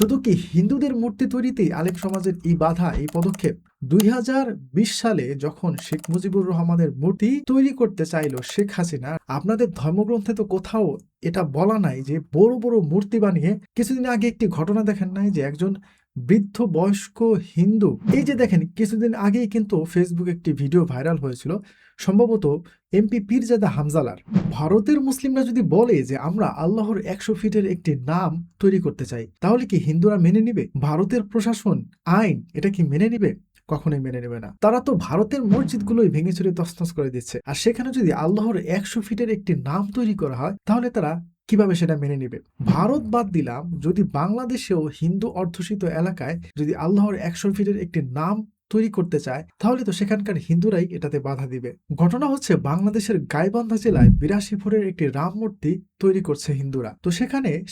শুধু কি হিন্দুদের মূর্তি তৈরিতেই আলেম সমাজের এই বাধা, এই পদক্ষেপ? ২০২০ সালে যখন শেখ মুজিবুর রহমানের মূর্তি তৈরি করতে চাইল শেখ হাসিনা, আপনাদের ধর্মগ্রন্থে তো কোথাও এটা বলা নাই যে বড় বড় মূর্তি বানিয়ে। কিছুদিন আগে একটি ঘটনা দেখেন নাই যে একজন বৃদ্ধ বয়স্ক হিন্দু, এই যে দেখেন কিছুদিন আগেই কিন্তু ফেসবুকে একটি ভিডিও ভাইরাল হয়েছিল, সম্ভবত এমপি পীরজাদা হামজালার। ভারতের মুসলিমরা যদি বলে যে আমরা আল্লাহর ১০০ ফিটের একটি নাম তৈরি করতে চাই, তাহলে কি হিন্দুরা মেনে নিবে? ভারতের প্রশাসন, আইন এটা কি মেনে নিবে? কখনোই মেনে নেবে না। তারা তো ভারতের মসজিদগুলোই ভেঙে চুরে তছনছ করে দিচ্ছে, আর সেখানে যদি আল্লাহর ১০০ ফিটের একটি নাম তৈরি করা হয়, তাহলে তারা কিভাবে সেটা মেনে নিবে? ভারত বাদ দিলাম, যদি বাংলাদেশেও হিন্দু অধ্যুষিত এলাকায় যদি আল্লাহর ১০০ ফিটের একটি নাম তৈরি করতে চায়, তাহলে তো সেখানকার হিন্দুরাই এটাতে বাধা দিবে। ঘটনা হচ্ছে বাংলাদেশের গাইবান্ধা জেলায় ৮২ ফুটের একটি রাম মূর্তি তৈরি করছে হিন্দুরা, তো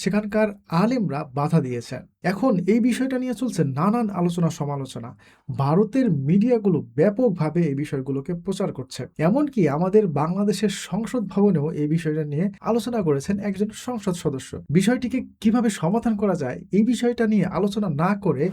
সেখানকার আলেমরা বাধা দিয়েছেন। এখন এই বিষয়টা নিয়ে চলছে নানান আলোচনা সমালোচনা। ভারতের মিডিয়াগুলো ব্যাপকভাবে এই বিষয়গুলোকে প্রচার করছে, এমনকি আমাদের বাংলাদেশের সংসদ ভবনেও এই বিষয়টা নিয়ে আলোচনা করেছেন একজন সংসদ সদস্য। বিষয়টিকে কিভাবে সমাধান করা যায় এই বিষয়টা নিয়ে আলোচনা না করে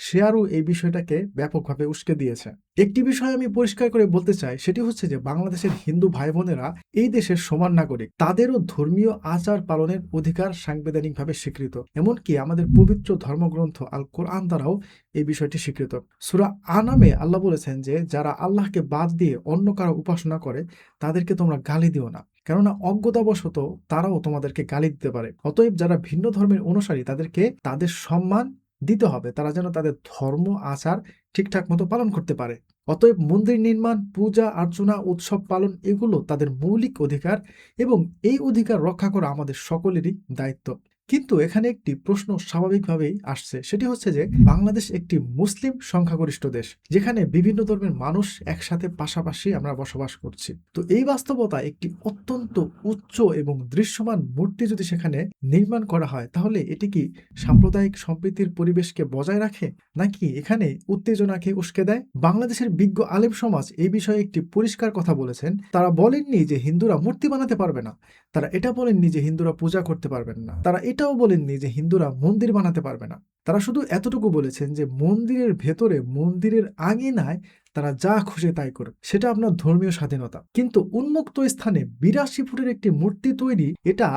সে আরও এই বিষয়টাকে ব্যাপকভাবে উস্কে দিয়েছে। একটি বিষয় আমি পরিষ্কার করে বলতে চাই, সেটি হচ্ছে যে বাংলাদেশের হিন্দু ভাই বোনেরা এই দেশের সমান নাগরিক, তাদেরও ধর্মীয় আচার পালনের অধিকার সাংবিধানিকভাবে স্বীকৃত, এমনকি আমাদের পবিত্র ধর্মগ্রন্থ আল কোরআন দ্বারাও এই বিষয়টি স্বীকৃত। সূরা আনামে আল্লাহ বলেছেন যে যারা আল্লাহকে বাদ দিয়ে অন্য কারো উপাসনা করে তাদেরকে তোমরা গালি দিও না, কেননা অজ্ঞতাবশত তারাও তোমাদেরকে গালি দিতে পারে। অতএব যারা ভিন্ন ধর্মের অনুসারী তাদেরকে তাদের সম্মান দিতে হবে, তারা যেন তাদের ধর্ম আচার ঠিকঠাক মতো পালন করতে পারে। অতএব মন্দির নির্মাণ, পূজা অর্চনা, উৎসব পালন এগুলো তাদের মৌলিক অধিকার, এবং এই অধিকার রক্ষা করা আমাদের সকলেরই দায়িত্ব। কিন্তু এখানে একটি প্রশ্ন স্বাভাবিকভাবেই আসছে, সেটি হচ্ছে যে বাংলাদেশ একটি মুসলিম সংখ্যাগরিষ্ঠ দেশ, যেখানে বিভিন্ন ধর্মের মানুষ একসাথে পাশাপাশি আমরা বসবাস করছি। তো এই বাস্তবতা একটি অত্যন্ত উচ্চ এবং দৃশ্যমান মূর্তি যদি সেখানে নির্মাণ করা হয়, তাহলে এটি কি সাম্প্রদায়িক সম্প্রীতির পরিবেশকে বজায় রাখে, নাকি এখানে উত্তেজনাকে উস্কে দেয়? বাংলাদেশের বিজ্ঞ আলেম সমাজ এই বিষয়ে একটি পরিষ্কার কথা বলেছেন। তারা বলেননি যে হিন্দুরা মূর্তি বানাতে পারবে না, তারা এটা বলেননি যে হিন্দুরা পূজা করতে পারবেন না, তারা এটাও বলেননি যে হিন্দুরা মন্দির বানাতে পারবে না। তারা শুধু এতটুকু বলেছেন যে মন্দিরের ভেতরে, মন্দিরের আঙিনায় তারা যা খুশি তাই করুক, সেটা আপনার ধর্মীয় স্বাধীনতা। কিন্তু উন্মুক্ত স্থানে ৮২ ফুটের একটি মূর্তি তৈরি, এটা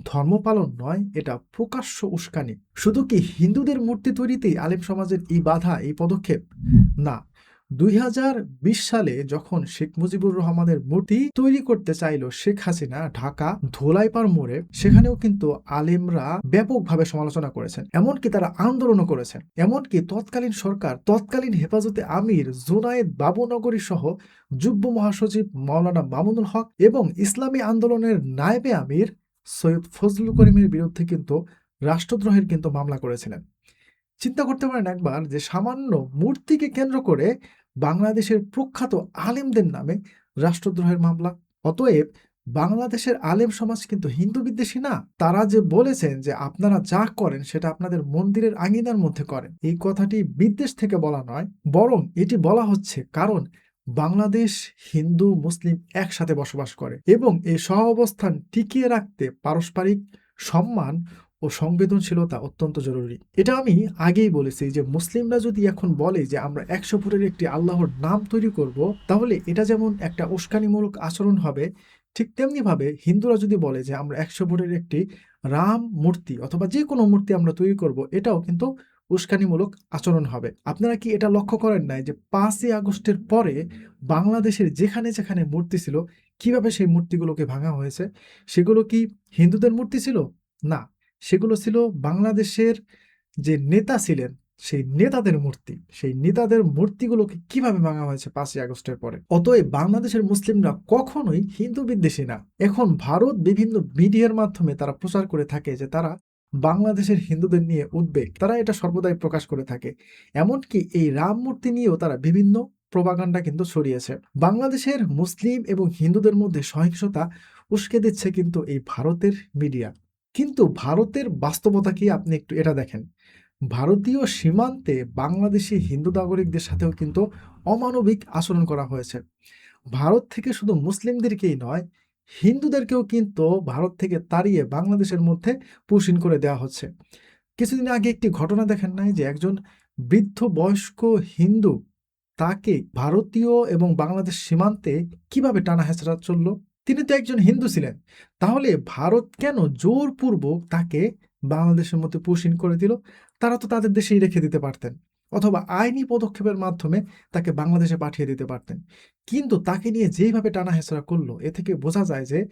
ধর্ম পালন নয়, এটা প্রকাশ্য উস্কানি। শুধু কি হিন্দুদের মূর্তি তৈরিতেই আলেম সমাজের এই বাধা, এই পদক্ষেপ? না। ২০২০ সালে যখন শেখ মুজিবুর রহমানের মূর্তি তৈরি করতে চাইল শেখ হাসিনা ঢাকা ধোলাইপাড় মোড়ে, সেখানেও কিন্তু আলেমরা ব্যাপকভাবে সমালোচনা করেছেন, এমনকি তারা আন্দোলনও করেছেন। এমনকি তৎকালীন সরকার, তৎকালীন হেফাজতে আমির জুনায়েদ বাবুনগরী সহ যুগ্ম মহাসচিব মাওলানা মামুনুল হক এবং ইসলামী আন্দোলনের নায়েবে আমির সৈয়দ ফজলুল করিমের বিরুদ্ধে কিন্তু রাষ্ট্রদ্রোহের কিন্তু মামলা করেছিলেন। চিন্তা করতে পারেন একবার যে সামান্য মূর্তিকে কেন্দ্র করে বাংলাদেশের প্রখ্যাত আলেমদের নামে রাষ্ট্রদ্রোহের মামলা। অতএব বাংলাদেশের আলেম সমাজ কিন্তু হিন্দু বিদ্বেষী না। তারা যে বলেছেন যে আপনারা যা করেন সেটা আপনাদের মন্দিরের আঙিনার মধ্যে করেন, এই কথাটি বিদ্বেষ থেকে বলা নয়, বরং এটি বলা হচ্ছে কারণ বাংলাদেশ হিন্দু মুসলিম একসাথে বসবাস করে, এবং এই সহাবস্থান টিকিয়ে রাখতে পারস্পরিক সম্মান ও সংবেদনশীলতা অত্যন্ত জরুরি। এটা আমি আগেই বলেছি যে মুসলিমরা যদি এখন বলে যে আমরা ১০০ ফুটের একটি আল্লাহর নাম তৈরি করব, তাহলে এটা যেমন একটা উস্কানিমূলক আচরণ হবে, ঠিক তেমনিভাবে হিন্দুরা যদি বলে যে আমরা ১০০ ফুটের একটি রাম মূর্তি অথবা যে কোনো মূর্তি আমরা তৈরি করব, এটাও কিন্তু উস্কানিমূলক আচরণ হবে। আপনারা কি এটা লক্ষ্য করেন নাই যে ৫ই আগস্টের পরে বাংলাদেশের যেখানে যেখানে মূর্তি ছিল, কিভাবে সেই মূর্তিগুলোকে ভাঙা হয়েছে? সেগুলো কি হিন্দুদের মূর্তি ছিল? না, সেগুলো ছিল বাংলাদেশের যে নেতা ছিলেন সেই নেতাদের মূর্তি। সেই নেতাদের মূর্তিগুলোকে কিভাবে ভাঙা হয়েছে ৫ই আগস্টের পরে? অতএব বাংলাদেশের মুসলিমরা কখনোই হিন্দু বিদ্বেষী না। এখন ভারত বিভিন্ন মিডিয়ার মাধ্যমে তারা প্রচার করে থাকে যে তারা বাংলাদেশের হিন্দুদের নিয়ে উদ্বেগ, তারা এটা সর্বদাই প্রকাশ করে থাকে। এমনকি এই রাম মূর্তি নিয়েও তারা বিভিন্ন প্রোপাগান্ডা কিন্তু ছড়িয়েছে। বাংলাদেশের মুসলিম এবং হিন্দুদের মধ্যে সহিংসতা উস্কে দিচ্ছে কিন্তু এই ভারতের মিডিয়া। কিন্তু ভারতের বাস্তবতা কি, আপনি একটু এটা দেখেন। ভারতীয় সীমান্তে বাংলাদেশি হিন্দু নাগরিকদের সাথেও কিন্তু অমানবিক আচরণ করা হয়েছে। ভারত থেকে শুধু মুসলিমদেরকেই নয়, হিন্দুদেরকেও কিন্তু ভারত থেকে তাড়িয়ে বাংলাদেশের মধ্যে পুশ ইন করে দেওয়া হচ্ছে। কিছুদিন আগে একটি ঘটনা দেখেন নাই যে একজন বৃদ্ধ বয়স্ক হিন্দু তাকে ভারতীয় এবং বাংলাদেশ সীমান্তে কিভাবে টানা হেঁচড়া চলল? তিনি তো একজন হিন্দু ছিলেন। তাহলে ভারত কেন জোরপূর্বক তাকে বাংলাদেশের মধ্যে পুশ-ইন করে দিল? তারা তো তাদের দেশেই রেখে দিতে পারতেন। অথবা আইনি পদক্ষেপের মাধ্যমে তাকে বাংলাদেশে পাঠিয়ে দিতে পারতেন। কিন্তু তাকে নিয়ে যেইভাবে টানা হেঁচড়া করল, এ থেকে বোঝা যায় যে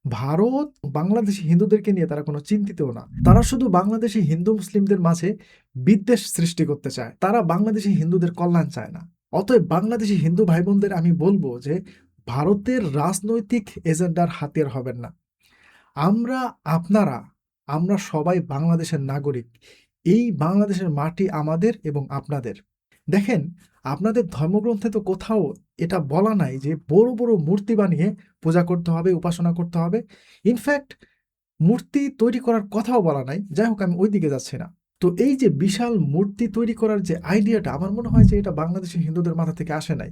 ভারত বাংলাদেশি হিন্দুদেরকে নিয়ে তারা কোনো চিন্তিতও না। তারা শুধু বাংলাদেশি হিন্দু মুসলিমদের মাঝে বিদ্বেষ সৃষ্টি করতে চায়। তারা বাংলাদেশি হিন্দুদের কল্যাণ চায় না। অতএব বাংলাদেশি হিন্দু ভাই বোনদের আমি বলবো যে ভারতের রাজনৈতিক এজেন্ডার হাতিয়ার হবেন না। আমরা, আপনারা, আমরা সবাই বাংলাদেশের নাগরিক। এই বাংলাদেশের মাটি আমাদের এবং আপনাদের। দেখেন, আপনাদের ধর্মগ্রন্থে তো কোথাও এটা বলা নাই যে বড় বড় মূর্তি বানিয়ে পূজা করতে হবে, উপাসনা করতে হবে। ইনফ্যাক্ট মূর্তি তৈরি করার কথাও বলা নাই। যাই হোক, আমি ওই দিকে যাচ্ছি না। তো এই যে বিশাল মূর্তি তৈরি করার যে আইডিয়াটা, আমার মনে হয় যে এটা বাংলাদেশি হিন্দুদের মাথা থেকে আসে নাই।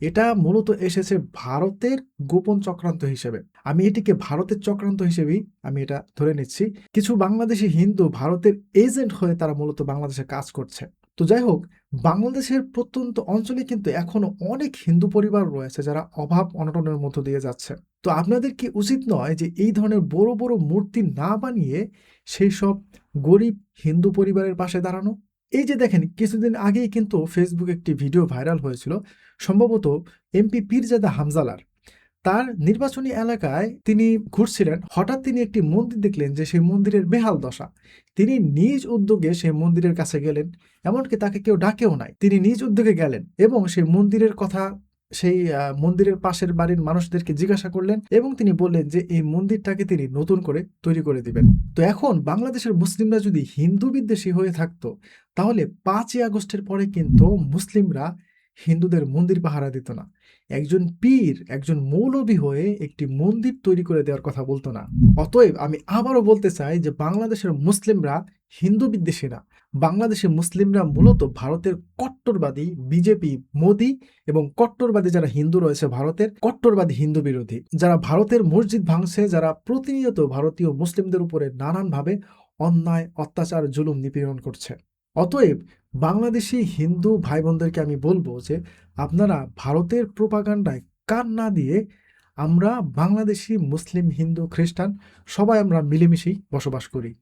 এটা মূলত এসেছে ভারতের গোপন চক্রান্ত হিসেবে। আমি এটিকে ভারতের চক্রান্ত হিসেবেই আমি এটা ধরে নিচ্ছি। কিছু বাংলাদেশি হিন্দু ভারতের এজেন্ট হয়ে তারা মূলত বাংলাদেশে কাজ করছে। তো যাই হোক, বাংলাদেশের প্রত্যন্ত অঞ্চলে কিন্তু এখনো অনেক হিন্দু পরিবার রয়েছে যারা অভাব অনটনের মধ্য দিয়ে যাচ্ছে। তো আপনাদের কি উচিত নয় যে এই ধরনের বড় বড় মূর্তি না বানিয়ে সেই সব গরিব হিন্দু পরিবারের পাশে দাঁড়ানো? এই যে দেখেন, কিছুদিন আগেই কিন্তু ফেসবুকে একটি ভিডিও ভাইরাল হয়েছিল, সম্ভবত এমপি পীরজাদা হামজালার। তার নির্বাচনী এলাকায় তিনি ঘুরছিলেন। হঠাৎ তিনি একটি মন্দির দেখলেন যে সেই মন্দিরের বেহাল দশা। তিনি নিজ উদ্যোগে সেই মন্দিরের কাছে গেলেন। এমনকি তাকে কেউ ডাকেও নাই। তিনি নিজ উদ্যোগে গেলেন এবং সেই মন্দিরের কথা সেই মন্দিরের পাশের বাড়ির মানুষদেরকে জিজ্ঞাসা করলেন এবং তিনি বললেন যে এই মন্দিরটাকে তিনি নতুন করে তৈরি করে দিবেন। তো এখন বাংলাদেশের মুসলিমরা যদি হিন্দু বিদ্বেষী হয়ে থাকতো, তাহলে 5ই আগস্টের পরে কিন্তু মুসলিমরা হিন্দুদের মন্দির পাহারা দিত না। একজন পীর, একজন মৌলবী হয়ে একটি মন্দির তৈরি করে দেওয়ার কথা বলতো না। অতএব আমি আবারও বলতে চাই যে বাংলাদেশের মুসলিমরা হিন্দু বিদ্বেষী না। বাংলাদেশের মুসলিমরা মূলত ভারতের কট্টরবাদী বিজেপি, মোদী এবং কট্টরবাদী যারা হিন্দু রয়েছে ভারতের, কট্টরবাদী হিন্দু বিরোধী, যারা ভারতের মসজিদ ভাঙছে, যারা প্রতিনিয়ত ভারতীয় মুসলিমদের উপরে নানানভাবে অন্যায়, অত্যাচার, জুলুম, নিপীড়ন করছে। অতএব বাংলাদেশি হিন্দু ভাই বোনদেরকে আমি বলবো যে আপনারা ভারতের প্রোপাগান্ডায় কান না দিয়ে আমরা বাংলাদেশি মুসলিম, হিন্দু, খ্রিস্টান সবাই আমরা মিলেমিশেই বসবাস করি।